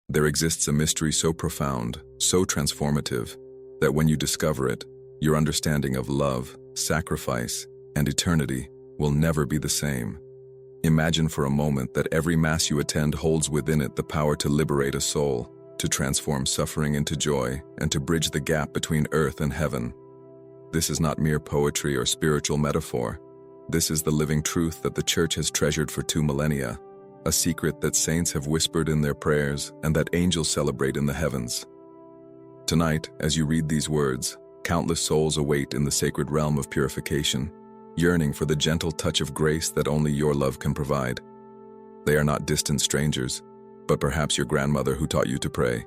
There exists a mystery so profound, so transformative, that when you discover it, your understanding of love, sacrifice, and eternity will never be the same. Imagine for a moment that every Mass you attend holds within it the power to liberate a soul, to transform suffering into joy, and to bridge the gap between earth and heaven. This is not mere poetry or spiritual metaphor. This is the living truth that the Church has treasured for 2 millennia, a secret that saints have whispered in their prayers and that angels celebrate in the heavens. Tonight, as you read these words, countless souls await in the sacred realm of purification, yearning for the gentle touch of grace that only your love can provide. They are not distant strangers, but perhaps your grandmother who taught you to pray,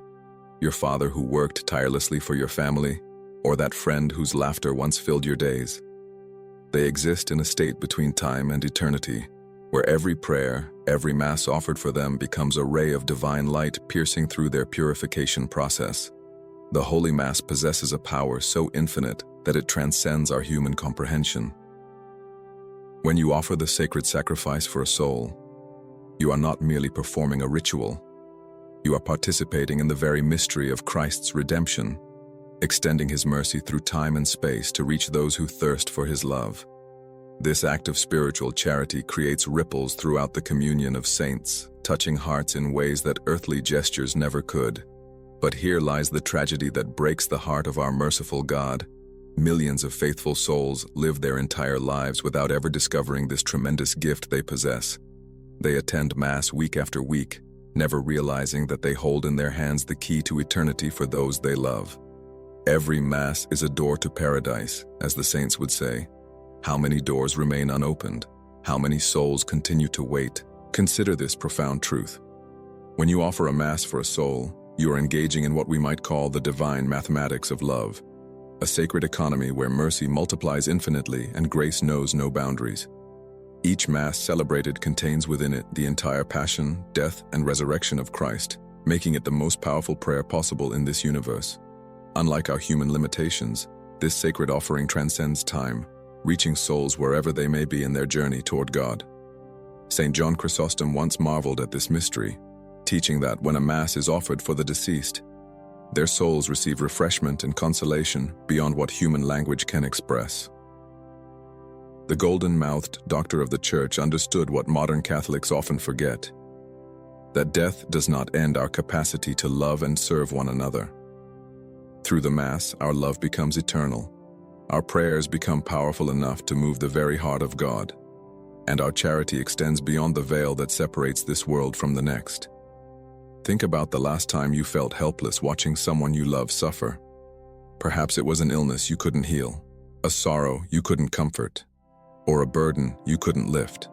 your father who worked tirelessly for your family, or that friend whose laughter once filled your days. They exist in a state between time and eternity, where every prayer, every Mass offered for them becomes a ray of divine light piercing through their purification process. The Holy Mass possesses a power so infinite that it transcends our human comprehension. When you offer the sacred sacrifice for a soul, you are not merely performing a ritual. You are participating in the very mystery of Christ's redemption, extending His mercy through time and space to reach those who thirst for His love. This act of spiritual charity creates ripples throughout the communion of saints, touching hearts in ways that earthly gestures never could. But here lies the tragedy that breaks the heart of our merciful God. Millions of faithful souls live their entire lives without ever discovering this tremendous gift they possess. They attend Mass week after week, never realizing that they hold in their hands the key to eternity for those they love. Every Mass is a door to paradise, as the saints would say. How many doors remain unopened? How many souls continue to wait? Consider this profound truth. When you offer a Mass for a soul, you are engaging in what we might call the divine mathematics of love, a sacred economy where mercy multiplies infinitely and grace knows no boundaries. Each Mass celebrated contains within it the entire passion, death, and resurrection of Christ, making it the most powerful prayer possible in this universe. Unlike our human limitations, this sacred offering transcends time, reaching souls wherever they may be in their journey toward God. St. John Chrysostom once marveled at this mystery, teaching that when a Mass is offered for the deceased, their souls receive refreshment and consolation beyond what human language can express. The golden-mouthed doctor of the Church understood what modern Catholics often forget, that death does not end our capacity to love and serve one another. Through the Mass, our love becomes eternal. Our prayers become powerful enough to move the very heart of God, and our charity extends beyond the veil that separates this world from the next. Think about the last time you felt helpless watching someone you love suffer. Perhaps it was an illness you couldn't heal, a sorrow you couldn't comfort, or a burden you couldn't lift.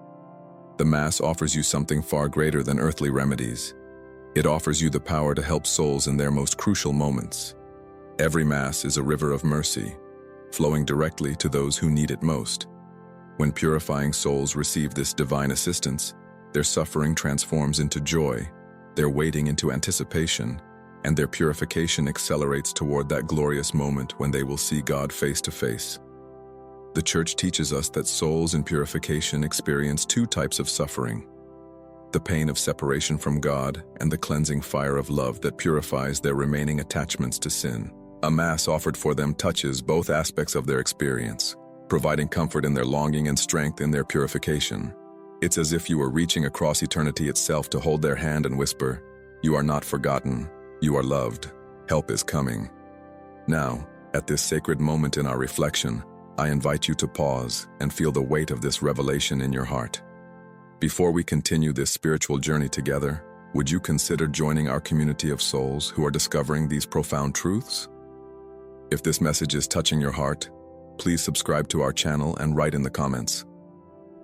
The Mass offers you something far greater than earthly remedies. It offers you the power to help souls in their most crucial moments. Every Mass is a river of mercy, flowing directly to those who need it most. When purifying souls receive this divine assistance, their suffering transforms into joy, their waiting into anticipation, and their purification accelerates toward that glorious moment when they will see God face to face. The Church teaches us that souls in purification experience 2 types of suffering: the pain of separation from God and the cleansing fire of love that purifies their remaining attachments to sin. A Mass offered for them touches both aspects of their experience, providing comfort in their longing and strength in their purification. It's as if you were reaching across eternity itself to hold their hand and whisper, "You are not forgotten, you are loved, help is coming." Now, at this sacred moment in our reflection, I invite you to pause and feel the weight of this revelation in your heart. Before we continue this spiritual journey together, would you consider joining our community of souls who are discovering these profound truths? If this message is touching your heart, please subscribe to our channel and write in the comments,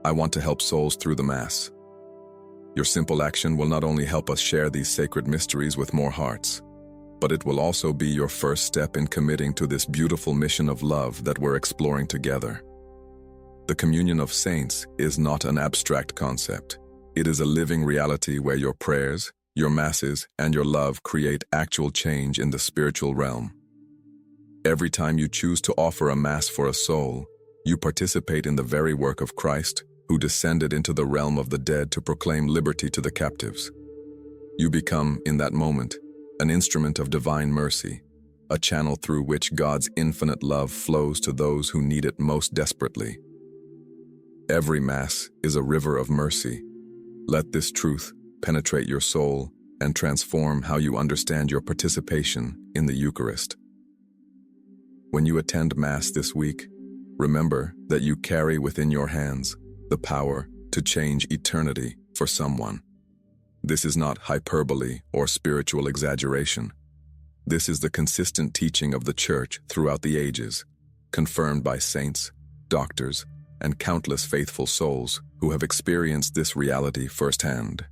"I want to help souls through the Mass." Your simple action will not only help us share these sacred mysteries with more hearts, but it will also be your first step in committing to this beautiful mission of love that we're exploring together. The communion of saints is not an abstract concept. It is a living reality where your prayers, your Masses, and your love create actual change in the spiritual realm. Every time you choose to offer a Mass for a soul, you participate in the very work of Christ, who descended into the realm of the dead to proclaim liberty to the captives. You become, in that moment, an instrument of divine mercy, a channel through which God's infinite love flows to those who need it most desperately. Every Mass is a river of mercy. Let this truth penetrate your soul and transform how you understand your participation in the Eucharist. When you attend Mass this week, remember that you carry within your hands the power to change eternity for someone. This is not hyperbole or spiritual exaggeration. This is the consistent teaching of the Church throughout the ages, confirmed by saints, doctors, and countless faithful souls who have experienced this reality firsthand.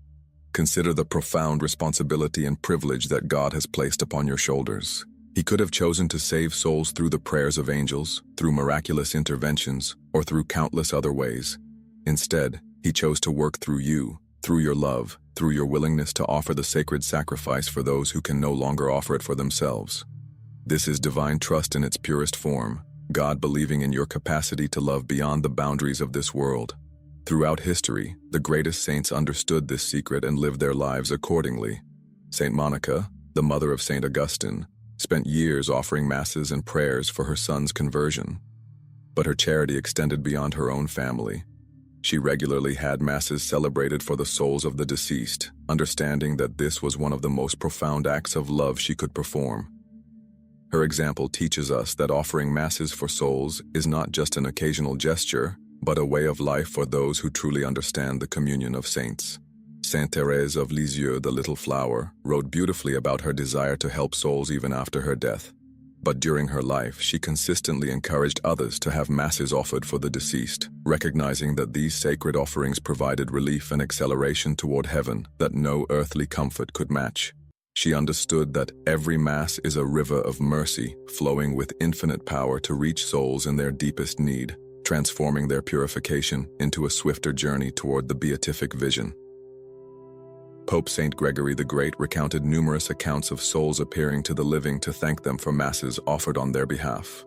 Consider the profound responsibility and privilege that God has placed upon your shoulders. He could have chosen to save souls through the prayers of angels, through miraculous interventions, or through countless other ways. Instead, He chose to work through you, through your love, through your willingness to offer the sacred sacrifice for those who can no longer offer it for themselves. This is divine trust in its purest form, God believing in your capacity to love beyond the boundaries of this world. Throughout history, the greatest saints understood this secret and lived their lives accordingly. Saint Monica, the mother of Saint Augustine, spent years offering masses and prayers for her son's conversion. But her charity extended beyond her own family. She regularly had masses celebrated for the souls of the deceased, understanding that this was one of the most profound acts of love she could perform. Her example teaches us that offering masses for souls is not just an occasional gesture, but a way of life for those who truly understand the communion of saints. Saint Thérèse of Lisieux, the Little Flower, wrote beautifully about her desire to help souls even after her death. But during her life, she consistently encouraged others to have masses offered for the deceased, recognizing that these sacred offerings provided relief and acceleration toward heaven that no earthly comfort could match. She understood that every Mass is a river of mercy, flowing with infinite power to reach souls in their deepest need, transforming their purification into a swifter journey toward the beatific vision. Pope Saint Gregory the Great recounted numerous accounts of souls appearing to the living to thank them for masses offered on their behalf.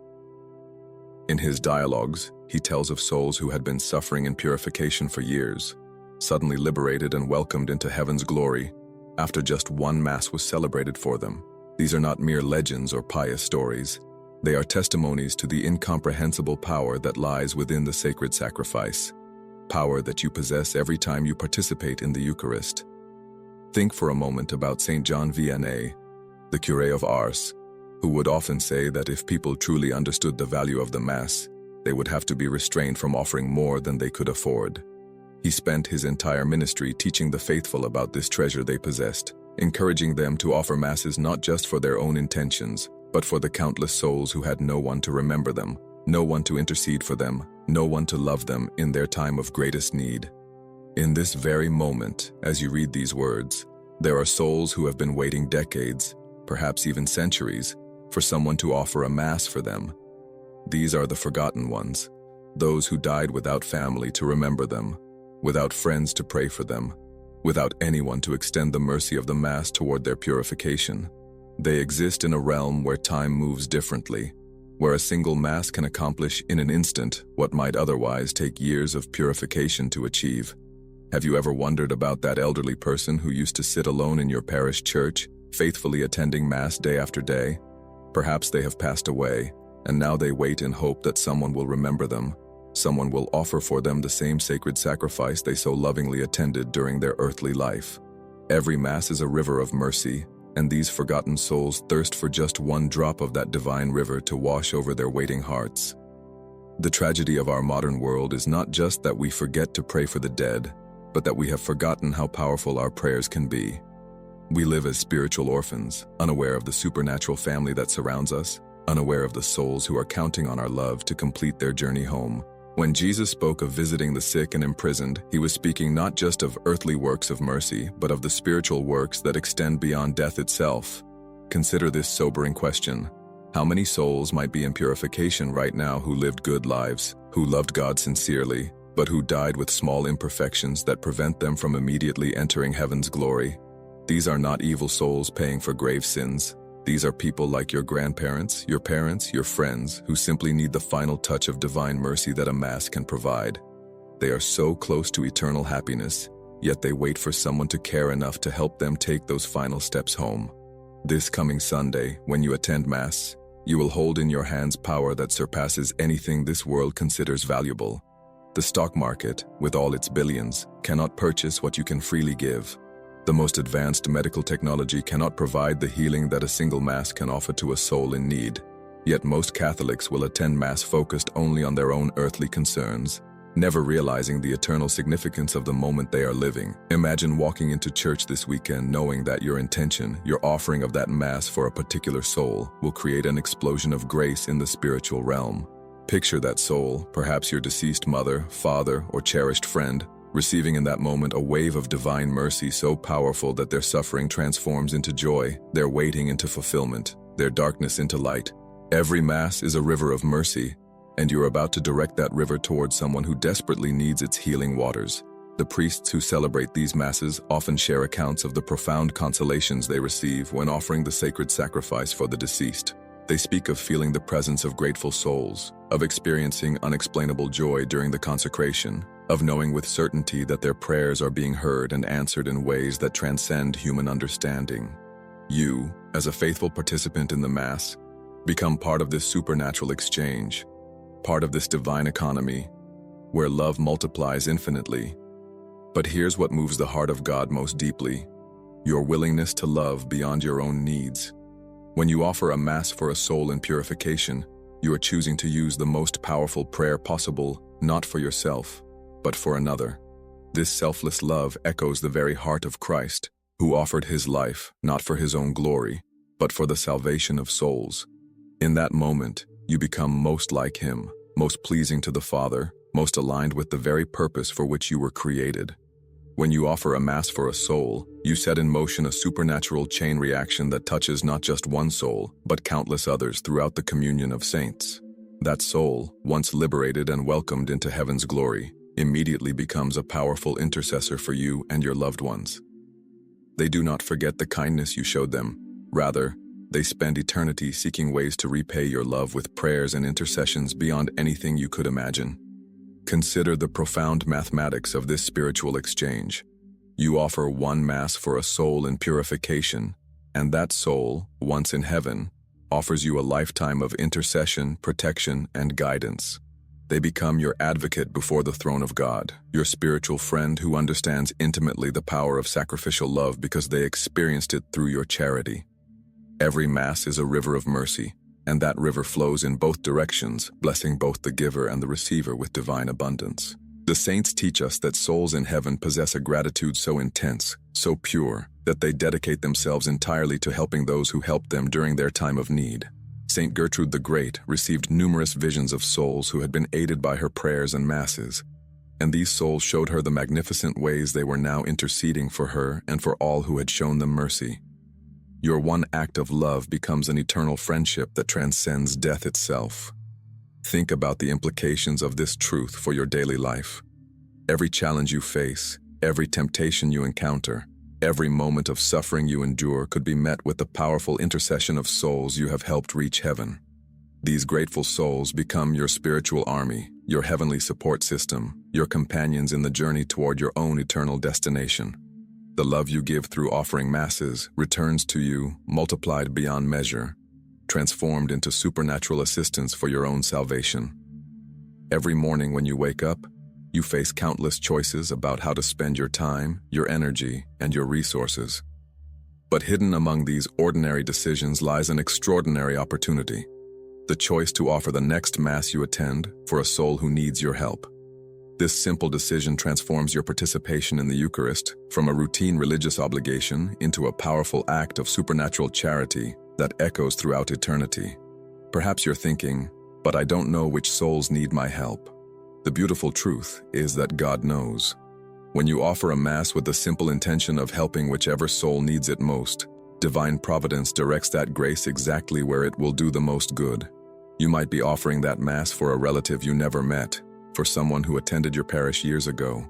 In his dialogues, he tells of souls who had been suffering in purification for years, suddenly liberated and welcomed into heaven's glory after just one Mass was celebrated for them. These are not mere legends or pious stories. They are testimonies to the incomprehensible power that lies within the sacred sacrifice, power that you possess every time you participate in the Eucharist. Think for a moment about Saint John Vianney, the curé of Ars, who would often say that if people truly understood the value of the Mass, they would have to be restrained from offering more than they could afford. He spent his entire ministry teaching the faithful about this treasure they possessed, encouraging them to offer Masses not just for their own intentions, but for the countless souls who had no one to remember them, no one to intercede for them, no one to love them in their time of greatest need. In this very moment, as you read these words, there are souls who have been waiting decades, perhaps even centuries, for someone to offer a Mass for them. These are the forgotten ones, those who died without family to remember them, without friends to pray for them, without anyone to extend the mercy of the Mass toward their purification. They exist in a realm where time moves differently, where a single Mass can accomplish in an instant what might otherwise take years of purification to achieve. Have you ever wondered about that elderly person who used to sit alone in your parish church, faithfully attending Mass day after day? Perhaps they have passed away, and now they wait in hope that someone will remember them. Someone will offer for them the same sacred sacrifice they so lovingly attended during their earthly life. Every Mass is a river of mercy, and these forgotten souls thirst for just one drop of that divine river to wash over their waiting hearts. The tragedy of our modern world is not just that we forget to pray for the dead, but that we have forgotten how powerful our prayers can be. We live as spiritual orphans, unaware of the supernatural family that surrounds us, unaware of the souls who are counting on our love to complete their journey home. When Jesus spoke of visiting the sick and imprisoned, he was speaking not just of earthly works of mercy, but of the spiritual works that extend beyond death itself. Consider this sobering question. How many souls might be in purification right now who lived good lives, who loved God sincerely, but who died with small imperfections that prevent them from immediately entering heaven's glory? These are not evil souls paying for grave sins. These are people like your grandparents, your parents, your friends, who simply need the final touch of divine mercy that a Mass can provide. They are so close to eternal happiness, yet they wait for someone to care enough to help them take those final steps home. This coming Sunday, when you attend Mass, you will hold in your hands power that surpasses anything this world considers valuable. The stock market, with all its billions, cannot purchase what you can freely give. The most advanced medical technology cannot provide the healing that a single Mass can offer to a soul in need. Yet most Catholics will attend Mass focused only on their own earthly concerns, never realizing the eternal significance of the moment they are living. Imagine walking into church this weekend knowing that your intention, your offering of that Mass for a particular soul, will create an explosion of grace in the spiritual realm. Picture that soul, perhaps your deceased mother, father, or cherished friend, receiving in that moment a wave of divine mercy so powerful that their suffering transforms into joy, their waiting into fulfillment, their darkness into light. Every Mass is a river of mercy, and you're about to direct that river towards someone who desperately needs its healing waters. The priests who celebrate these Masses often share accounts of the profound consolations they receive when offering the sacred sacrifice for the deceased. They speak of feeling the presence of grateful souls, of experiencing unexplainable joy during the consecration, of knowing with certainty that their prayers are being heard and answered in ways that transcend human understanding. You, as a faithful participant in the Mass, become part of this supernatural exchange, part of this divine economy, where love multiplies infinitely. But here's what moves the heart of God most deeply: your willingness to love beyond your own needs. When you offer a Mass for a soul in purification, you are choosing to use the most powerful prayer possible, not for yourself, but for another. This selfless love echoes the very heart of Christ, who offered his life not for his own glory, but for the salvation of souls. In that moment, you become most like him, most pleasing to the Father, most aligned with the very purpose for which you were created. When you offer a Mass for a soul, you set in motion a supernatural chain reaction that touches not just one soul, but countless others throughout the communion of saints. That soul, once liberated and welcomed into heaven's glory, immediately becomes a powerful intercessor for you and your loved ones. They do not forget the kindness you showed them. Rather, they spend eternity seeking ways to repay your love with prayers and intercessions beyond anything you could imagine. Consider the profound mathematics of this spiritual exchange. You offer one Mass for a soul in purification, and that soul, once in heaven, offers you a lifetime of intercession, protection, and guidance. They become your advocate before the throne of God, your spiritual friend who understands intimately the power of sacrificial love because they experienced it through your charity. Every Mass is a river of mercy, and that river flows in both directions, blessing both the giver and the receiver with divine abundance. The saints teach us that souls in heaven possess a gratitude so intense, so pure, that they dedicate themselves entirely to helping those who helped them during their time of need. Saint Gertrude the Great received numerous visions of souls who had been aided by her prayers and Masses, and these souls showed her the magnificent ways they were now interceding for her and for all who had shown them mercy. Your one act of love becomes an eternal friendship that transcends death itself. Think about the implications of this truth for your daily life. Every challenge you face, every temptation you encounter, every moment of suffering you endure could be met with the powerful intercession of souls you have helped reach heaven. These grateful souls become your spiritual army, your heavenly support system, your companions in the journey toward your own eternal destination. The love you give through offering Masses returns to you, multiplied beyond measure, transformed into supernatural assistance for your own salvation. Every morning when you wake up, you face countless choices about how to spend your time, your energy, and your resources. But hidden among these ordinary decisions lies an extraordinary opportunity: the choice to offer the next Mass you attend for a soul who needs your help. This simple decision transforms your participation in the Eucharist from a routine religious obligation into a powerful act of supernatural charity that echoes throughout eternity. Perhaps you're thinking, but I don't know which souls need my help. The beautiful truth is that God knows. When you offer a Mass with the simple intention of helping whichever soul needs it most, divine providence directs that grace exactly where it will do the most good. You might be offering that Mass for a relative you never met, for someone who attended your parish years ago,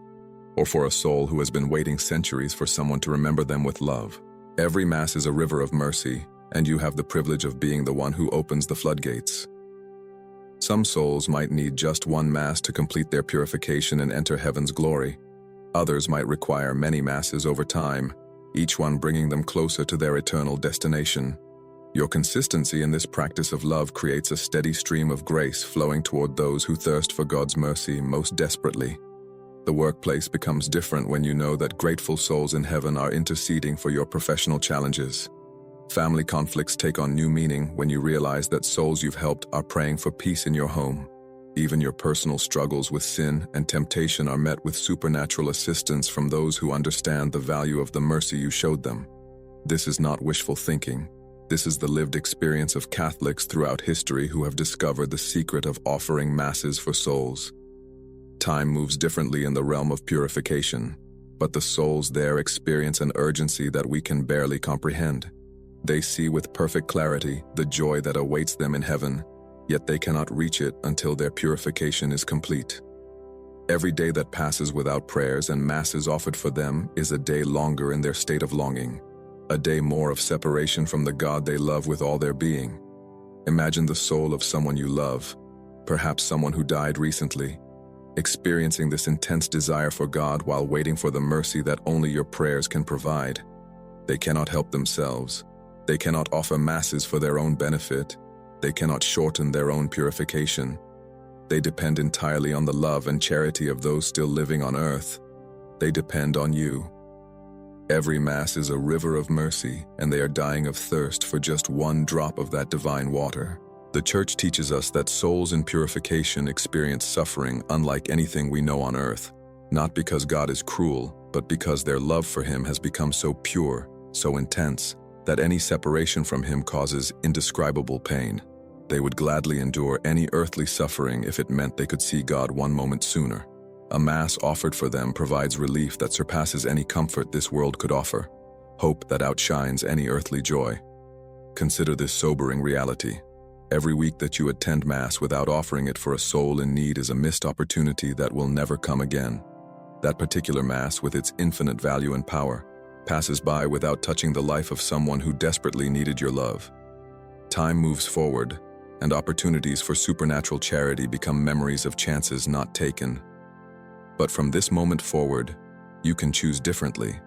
or for a soul who has been waiting centuries for someone to remember them with love. Every Mass is a river of mercy, and you have the privilege of being the one who opens the floodgates. Some souls might need just one Mass to complete their purification and enter heaven's glory. Others might require many masses over time, each one bringing them closer to their eternal destination. Your consistency in this practice of love creates a steady stream of grace flowing toward those who thirst for God's mercy most desperately. The workplace becomes different when you know that grateful souls in heaven are interceding for your professional challenges. Family conflicts take on new meaning when you realize that souls you've helped are praying for peace in your home. Even your personal struggles with sin and temptation are met with supernatural assistance from those who understand the value of the mercy you showed them. This is not wishful thinking. This is the lived experience of Catholics throughout history who have discovered the secret of offering masses for souls. Time moves differently in the realm of purification, but the souls there experience an urgency that we can barely comprehend. They see with perfect clarity the joy that awaits them in heaven, yet they cannot reach it until their purification is complete. Every day that passes without prayers and masses offered for them is a day longer in their state of longing, a day more of separation from the God they love with all their being. Imagine the soul of someone you love, perhaps someone who died recently, experiencing this intense desire for God while waiting for the mercy that only your prayers can provide. They cannot help themselves. They cannot offer masses for their own benefit. They cannot shorten their own purification. They depend entirely on the love and charity of those still living on earth. They depend on you. Every Mass is a river of mercy, and they are dying of thirst for just one drop of that divine water. The Church teaches us that souls in purification experience suffering unlike anything we know on earth, not because God is cruel, but because their love for Him has become so pure, so intense, that any separation from Him causes indescribable pain. They would gladly endure any earthly suffering if it meant they could see God one moment sooner. A Mass offered for them provides relief that surpasses any comfort this world could offer, hope that outshines any earthly joy. Consider this sobering reality. Every week that you attend Mass without offering it for a soul in need is a missed opportunity that will never come again. That particular Mass, with its infinite value and power, passes by without touching the life of someone who desperately needed your love. Time moves forward, and opportunities for supernatural charity become memories of chances not taken. But from this moment forward, you can choose differently.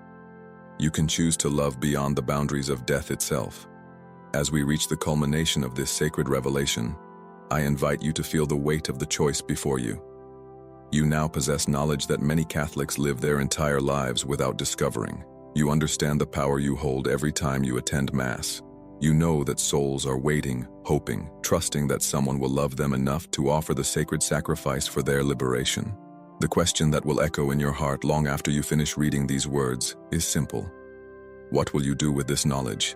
You can choose to love beyond the boundaries of death itself. As we reach the culmination of this sacred revelation, I invite you to feel the weight of the choice before you. You now possess knowledge that many Catholics live their entire lives without discovering. You understand the power you hold every time you attend Mass. You know that souls are waiting, hoping, trusting that someone will love them enough to offer the sacred sacrifice for their liberation. The question that will echo in your heart long after you finish reading these words is simple. What will you do with this knowledge?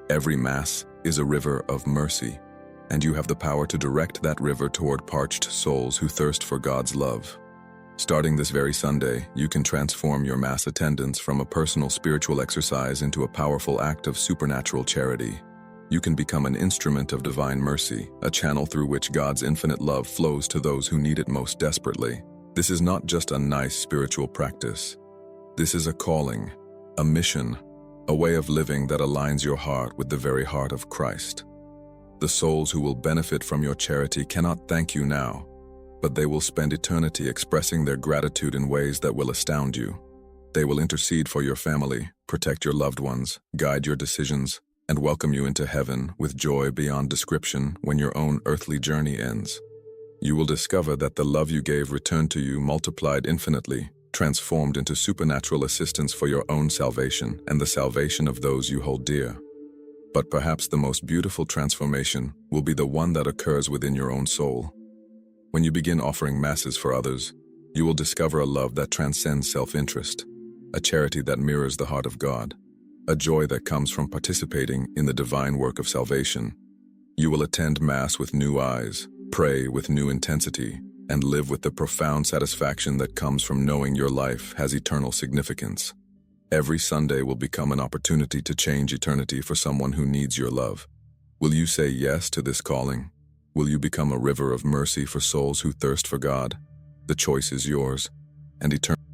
Every Mass is a river of mercy, and you have the power to direct that river toward parched souls who thirst for God's love. Starting this very Sunday, you can transform your Mass attendance from a personal spiritual exercise into a powerful act of supernatural charity. You can become an instrument of divine mercy, a channel through which God's infinite love flows to those who need it most desperately. This is not just a nice spiritual practice. This is a calling, a mission, a way of living that aligns your heart with the very heart of Christ. The souls who will benefit from your charity cannot thank you now, but they will spend eternity expressing their gratitude in ways that will astound you. They will intercede for your family, protect your loved ones, guide your decisions, and welcome you into heaven with joy beyond description when your own earthly journey ends. You will discover that the love you gave returned to you multiplied infinitely, transformed into supernatural assistance for your own salvation and the salvation of those you hold dear. But perhaps the most beautiful transformation will be the one that occurs within your own soul. When you begin offering Masses for others, you will discover a love that transcends self-interest, a charity that mirrors the heart of God, a joy that comes from participating in the divine work of salvation. You will attend Mass with new eyes, pray with new intensity, and live with the profound satisfaction that comes from knowing your life has eternal significance. Every Sunday will become an opportunity to change eternity for someone who needs your love. Will you say yes to this calling? Will you become a river of mercy for souls who thirst for God? The choice is yours, and eternity